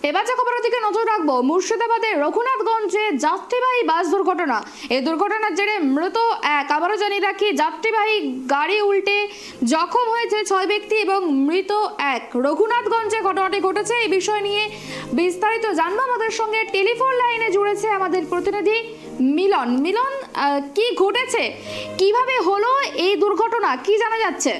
এবার যে খবরের দিকে নজর রাখবো, মুর্শিদাবাদের রঘুনাথগঞ্জে যাত্রীবাহী বাস দুর্ঘটনা। এই দুর্ঘটনার জেরে মৃত এক, আবারও জানিয়ে রাখি, যাত্রীবাহী গাড়ি উল্টে জখম হয়েছে 6 ব্যক্তি এবং মৃত এক। রঘুনাথগঞ্জে ঘটনাটি ঘটেছে। এই বিষয় নিয়ে বিস্তারিত জানবো। আমাদের সঙ্গে টেলিফোন লাইনে জুড়েছে আমাদের প্রতিনিধি মিলন। মিলন, কি ঘটেছে, কিভাবে হলো এই দুর্ঘটনা, কি জানা যাচ্ছে?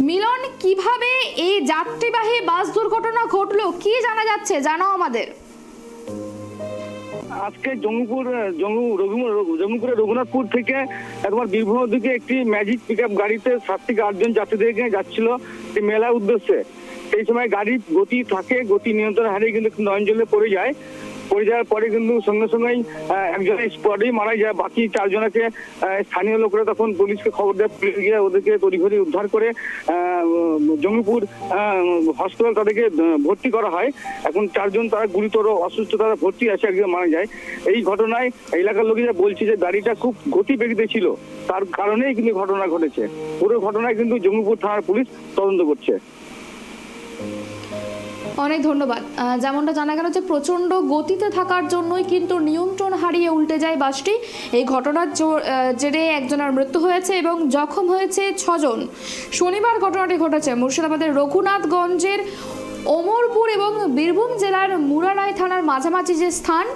মিলন, কিভাবে এই যাত্রীবাহী বাস দুর্ঘটনা ঘটলো, কি জানা যাচ্ছে, জানাও আমাদের। আজকে জঙ্গিপুরের রঘুনাথপুর থেকে একবার বীরভূমের দিকে একটি ম্যাজিক পিকআপ গাড়িতে 7 থেকে 8 জন যাত্রীদের যাচ্ছিল মেলার উদ্দেশ্যে। সেই সময় গাড়ির গতি নিয়ন্ত্রণ হারিয়ে কিন্তু নয়নজলে পড়ে যাওয়ার পরে কিন্তু সঙ্গে সঙ্গেই একজন স্পটেই মারা যায়। বাকি 4 জনকে স্থানীয় লোকেরা তখন পুলিশকে খবর দেয়। পুলিশ গিয়ে ওদেরকে তড়িঘড়ি উদ্ধার করে জঙ্গিপুর হসপিটাল তাদেরকে ভর্তি করা হয়। এখন 4 জন তারা গুরুতর অসুস্থ, তারা ভর্তি আছে, একজন মারা যায়। এই ঘটনায় এলাকার লোকেরা বলছে যে গাড়িটা খুব গতিবেগেতে ছিল, তার কারণেই কিন্তু ঘটনা ঘটেছে। পুরো ঘটনায় কিন্তু জঙ্গিপুর থানার পুলিশ তদন্ত করছে। অনেক ধন্যবাদ। যেমনটা জানা গেল যে প্রচণ্ড গতিতে থাকার জন্যই কিন্তু নিয়ন্ত্রণ হারিয়ে উল্টে যায় বাসটি। এই ঘটনার জেরে একজনের মৃত্যু হয়েছে এবং জখম হয়েছে 6 জন। শনিবার ঘটনাটি ঘটেছে মুর্শিদাবাদের রঘুনাথগঞ্জের ওমরপুর এবং বীরভূম জেলার মুরারাই থানার মাঝামাঝি যে স্থান,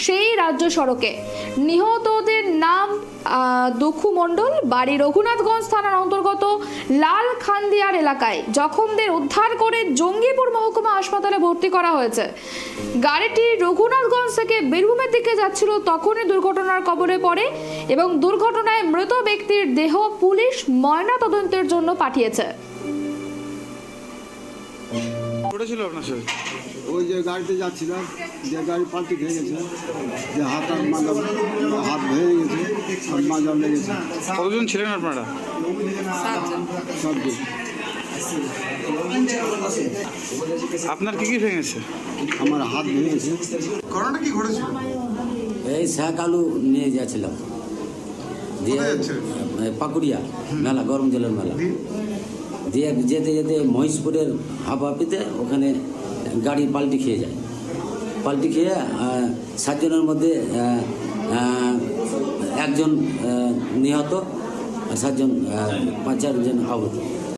সেই রাজ্য সড়কে। নিহতদের নাম দুঃখু মণ্ডল, বাড়ি রঘুনাথগঞ্জ থানার অন্তর্গত লাল খান্দিয়ার এলাকায়। জখমদের উদ্ধার করে জঙ্গিপুর মহকুমা হাসপাতালে ভর্তি করা হয়েছে। গাড়িটি রঘুনাথগঞ্জ থেকে বীরভূমের দিকে যাচ্ছিল, তখনই দুর্ঘটনার কবলে পড়ে এবং দুর্ঘটনায় মৃত ব্যক্তির দেহ পুলিশ ময়না তদন্তের জন্য পাঠিয়েছে। ছিল আপনার সাথে ওই যে গাড়িতে যাচ্ছিলাম, যে গাড়ি পাল্টি খেয়ে গেছে, যে হাত ভেঙে গেছে, মাজা লেগেছে। কতজন ছিলেন আপনারা? আপনার কি ভেঙেছে? আমার হাত ভেঙেছে। ঘটনাটা কি ঘটেছিল? এই শাক আলু নিয়ে যাচ্ছিলাম, পাকুড়িয়া মেলা, গরম জলের মেলা দিয়ে যেতে যেতে মহিষপুরের হাঁপাপিতে ওখানে গাড়ি পাল্টি খেয়ে যায়। পাল্টি খেয়ে 7 জনের মধ্যে একজন নিহত আর 7 জন 5-4 জন আহত।